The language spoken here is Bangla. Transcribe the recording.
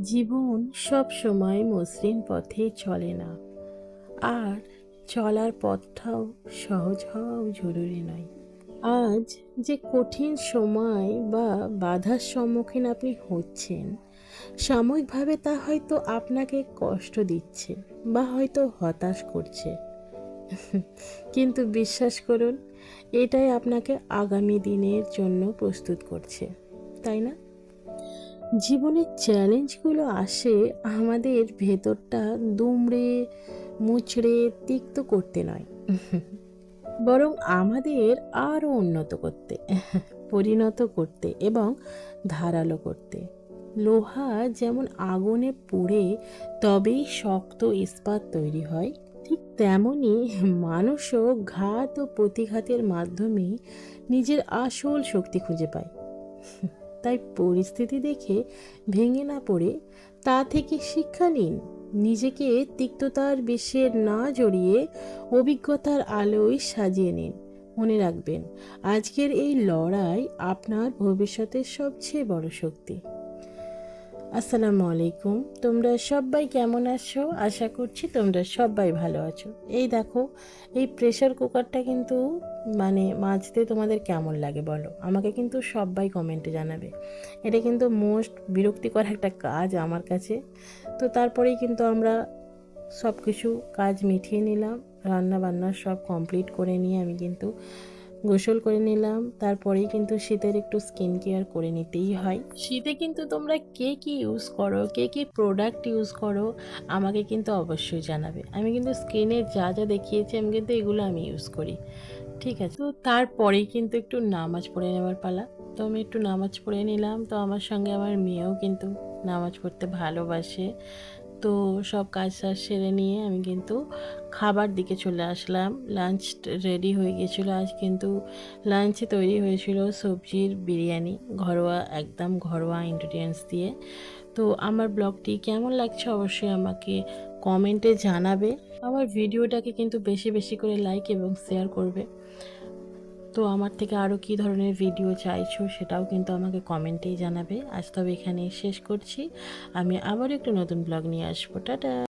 জীবন সব সময় মসৃণ পথে চলে না, আর চলার পথটাও সহজ হওয়াও জরুরি নয়। আজ যে কঠিন সময় বা বাধার সম্মুখীন আপনি হচ্ছেন, সাময়িকভাবে তা হয়তো আপনাকে কষ্ট দিচ্ছে বা হয়তো হতাশ করছে, কিন্তু বিশ্বাস করুন, এটাই আপনাকে আগামী দিনের জন্য প্রস্তুত করছে, তাই না? জীবনের চ্যালেঞ্জগুলো আসে আমাদের ভেতরটা দুমড়ে মুচড়ে তিক্ত করতে নয়, বরং আমাদের আরও উন্নত করতে, পরিণত করতে এবং ধারালো করতে। লোহা যেমন আগুনে পুড়ে তবেই শক্ত ইস্পাত তৈরি হয়, ঠিক তেমনি মানুষও ঘাত ও প্রতিঘাতের মাধ্যমে নিজের আসল শক্তি খুঁজে পায়। তাই পরিস্থিতি দেখে ভেঙে না পড়ে তা থেকে শিক্ষা নিন, নিজেকে তিক্ততার বিষে না জড়িয়ে অভিজ্ঞতার আলোয় সাজিয়ে নিন। মনে রাখবেন, আজকের এই লড়াই আপনার ভবিষ্যতের সবচেয়ে বড় শক্তি। আসসালামু আলাইকুম। তোমরা সবাই কেমন আছো? আশা করছি তোমরা সবাই ভালো আছো। এই দেখো, এই প্রেসার কুকারটা কিন্তু মাজতে তোমাদের কেমন লাগে বলো, আমাকে কিন্তু সবাই কমেন্টে জানাবে। এটা কিন্তু মোস্ট বিরক্তিকর একটা কাজ আমার কাছে। তো তারপরেই কিন্তু আমরা সব কিছু কাজ মিটিয়ে নিলাম, রান্না বান্না সব কমপ্লিট করে নিয়ে আমি কিন্তু গোসল করে নিলাম। তারপরেই কিন্তু শীতের একটু স্কিন কেয়ার করে নিতেই হয়। শীতে কিন্তু তোমরা কে কী ইউজ করো, কে কী প্রোডাক্ট ইউজ করো, আমাকে কিন্তু অবশ্যই জানাবে। আমি কিন্তু স্কিনে যা যা দেখিয়েছি আমি কিন্তু এগুলো আমি ইউজ করি, ঠিক আছে? তো তারপরেই কিন্তু একটু নামাজ পড়ে নেওয়ার পালা। তো আমি একটু নামাজ পড়ে নিলাম। তো আমার সঙ্গে আমার মেয়েও কিন্তু নামাজ পড়তে ভালোবাসে। তো সব কাজ সেরে নিয়ে আমি কিন্তু খাবার দিকে চলে আসলাম। লাঞ্চ রেডি হয়ে গিয়েছিলো। আজ কিন্তু লাঞ্চে তৈরি হয়েছিল সবজির বিরিয়ানি, ঘরোয়া, একদম ঘরোয়া ইনগ্রিডিয়েন্টস দিয়ে। তো আমার ব্লগটি কেমন লাগছে অবশ্যই আমাকে কমেন্টে জানাবে। আমার ভিডিওটাকে কিন্তু বেশি বেশি করে লাইক এবং শেয়ার করবে। তো আমার থেকে আরও কী ধরনের ভিডিও চাইছো সেটাও কিন্তু আমাকে কমেন্টেই জানাবে। আজ তবে এখানেই শেষ করছি। আমি আবার একটু নতুন ব্লগ নিয়ে আসবো। টাটা।